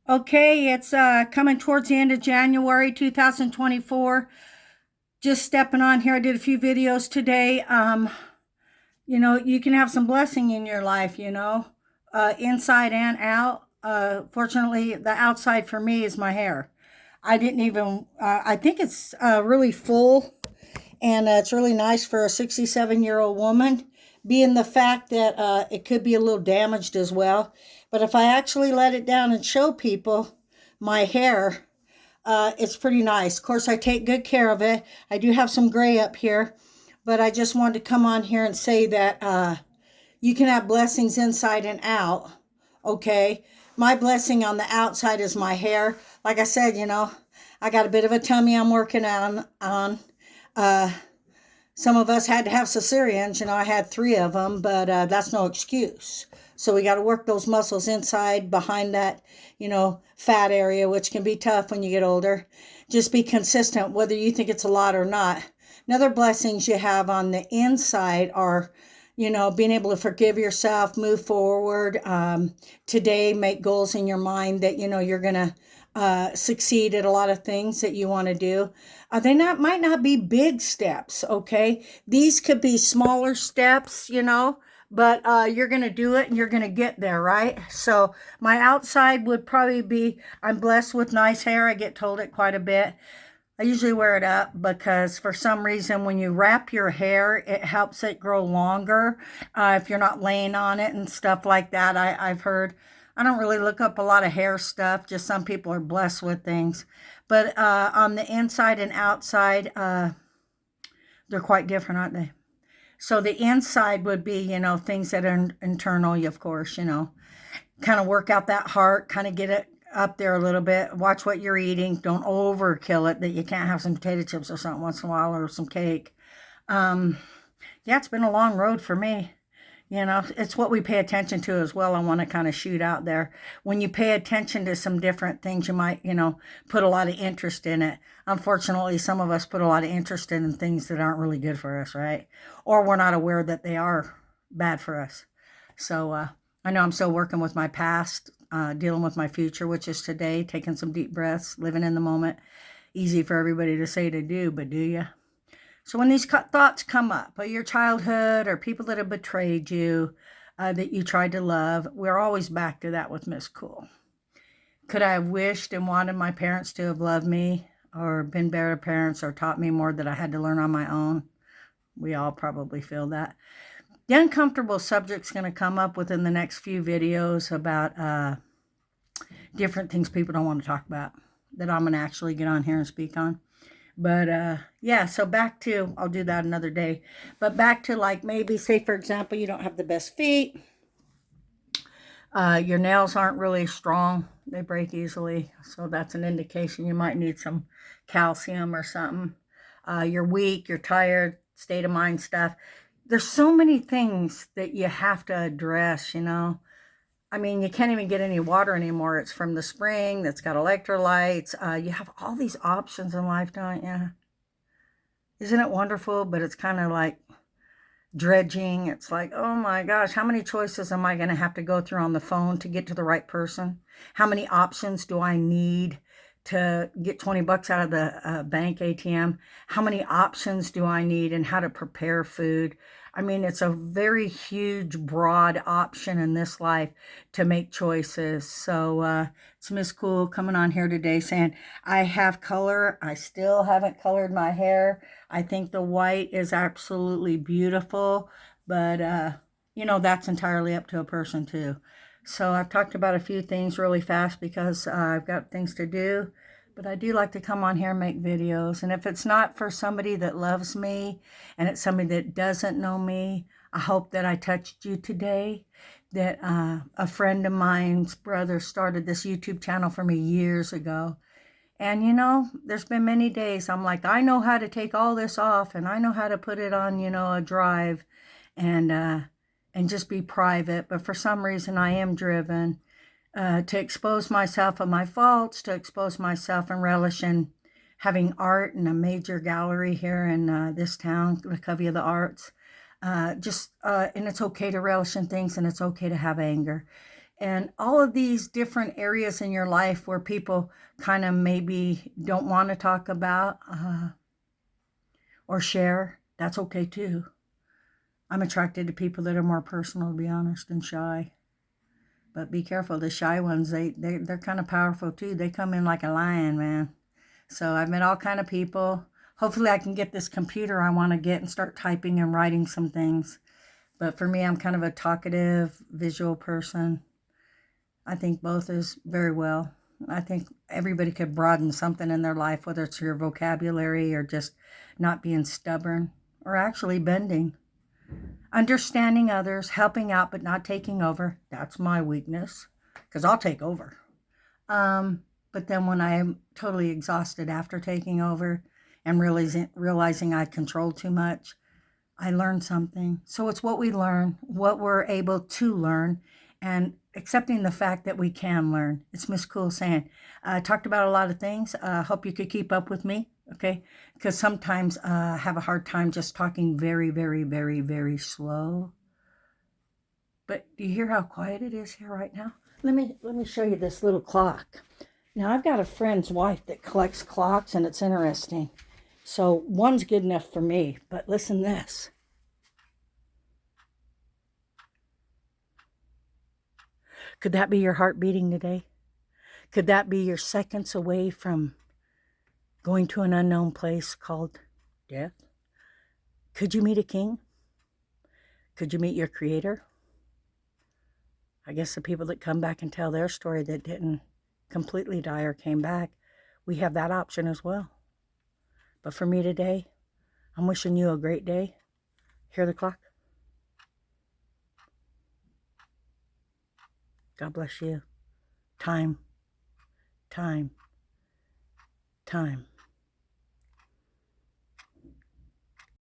Okay, it's coming towards the end of January 2024. Just stepping on here. I did a few videos today. You can have some blessing in your life, inside and out. Fortunately, the outside for me is my hair. I didn't even, I think it's really full and it's really nice for a 67-year-old woman, being the fact that it could be a little damaged as well. But if I actually let it down and show people my hair, it's pretty nice. Of course, I take good care of it. I do have some gray up here, but I just wanted to come on here and say that you can have blessings inside and out. Okay. My blessing on the outside is my hair. Like I said, I got a bit of a tummy I'm working on. Uh, some of us had to have cesareans. I had three of them, but that's no excuse. So we got to work those muscles inside behind that, fat area, which can be tough when you get older. Just be consistent, whether you think it's a lot or not. Another blessings you have on the inside are, being able to forgive yourself, move forward. Today, make goals in your mind that, you're going to succeed at a lot of things that you want to do. They might not be big steps, okay? These could be smaller steps, but you're going to do it and you're going to get there, right? So my outside would probably be, I'm blessed with nice hair. I get told it quite a bit. I usually wear it up because for some reason, when you wrap your hair, it helps it grow longer. If you're not laying on it and stuff like that, I've heard. I don't really look up a lot of hair stuff. Just some people are blessed with things. But on the inside and outside, they're quite different, aren't they? So the inside would be, things that are internal, of course, kind of work out that heart, kind of get it up there a little bit. Watch what you're eating. Don't overkill it that you can't have some potato chips or something once in a while or some cake. Um, yeah, it's been a long road for me. It's what we pay attention to as well. I want to kind of shoot out there. When you pay attention to some different things, you might, put a lot of interest in it. Unfortunately, some of us put a lot of interest in things that aren't really good for us, right? Or we're not aware that they are bad for us. So I know I'm still working with my past, dealing with my future, which is today, taking some deep breaths, living in the moment. Easy for everybody to say to do, but do you? So when these thoughts come up, your childhood or people that have betrayed you, that you tried to love, we're always back to that with Miss Cool. Could I have wished and wanted my parents to have loved me or been better parents or taught me more that I had to learn on my own? We all probably feel that. The uncomfortable subject's going to come up within the next few videos about different things people don't want to talk about that I'm going to actually get on here and speak on. But yeah, so back to, I'll do that another day. But back to, like, maybe say, for example, you don't have the best feet. Your nails aren't really strong. They break easily. So that's an indication you might need some calcium or something. You're weak, you're tired, state of mind stuff. There's so many things that you have to address. I mean, you can't even get any water anymore. It's from the spring that's got electrolytes. You have all these options in life, don't you? Isn't it wonderful? But it's kind of like dredging. It's like, oh my gosh, how many choices am I going to have to go through on the phone to get to the right person? How many options do I need to get 20 bucks out of the bank ATM? How many options do I need and how to prepare food? I mean, it's a very huge, broad option in this life to make choices. So it's Miss Cool coming on here today saying, I have color. I still haven't colored my hair. I think the white is absolutely beautiful, but that's entirely up to a person too. So I've talked about a few things really fast because I've got things to do, but I do like to come on here and make videos. And if it's not for somebody that loves me and it's somebody that doesn't know me, I hope that I touched you today. That a friend of mine's brother started this YouTube channel for me years ago. And there's been many days I'm like, I know how to take all this off and I know how to put it on, a drive and just be private. But for some reason I am driven to expose myself and my faults, to expose myself and relish in having art in a major gallery here in this town, the Covey of the Arts. And it's okay to relish in things and it's okay to have anger. And all of these different areas in your life where people kind of maybe don't want to talk about or share, that's okay too. I'm attracted to people that are more personal, to be honest, and shy. But be careful, the shy ones, they're kind of powerful too. They come in like a lion, man. So I've met all kind of people. Hopefully I can get this computer I want to get and start typing and writing some things. But for me, I'm kind of a talkative, visual person. I think both is very well. I think everybody could broaden something in their life, whether it's your vocabulary or just not being stubborn or actually bending. Understanding others, helping out but not taking over. That's my weakness because I'll take over. But then when I'm totally exhausted after taking over and realizing I controlled too much, I learned something. So it's what we learn, what we're able to learn, and accepting the fact that we can learn. It's Miss Cool saying, I talked about a lot of things. Hope you could keep up with me, okay? Because sometimes I have a hard time just talking very, very, very, very slow. But do you hear how quiet it is here right now? Let me show you this little clock. Now I've got a friend's wife that collects clocks, and it's interesting. So one's good enough for me, but listen to this. Could that be your heart beating today? Could that be your seconds away from going to an unknown place called death? Could you meet a king? Could you meet your creator? I guess the people that come back and tell their story that didn't completely die or came back, we have that option as well. But for me today, I'm wishing you a great day. Hear the clock? God bless you. Time, time, time.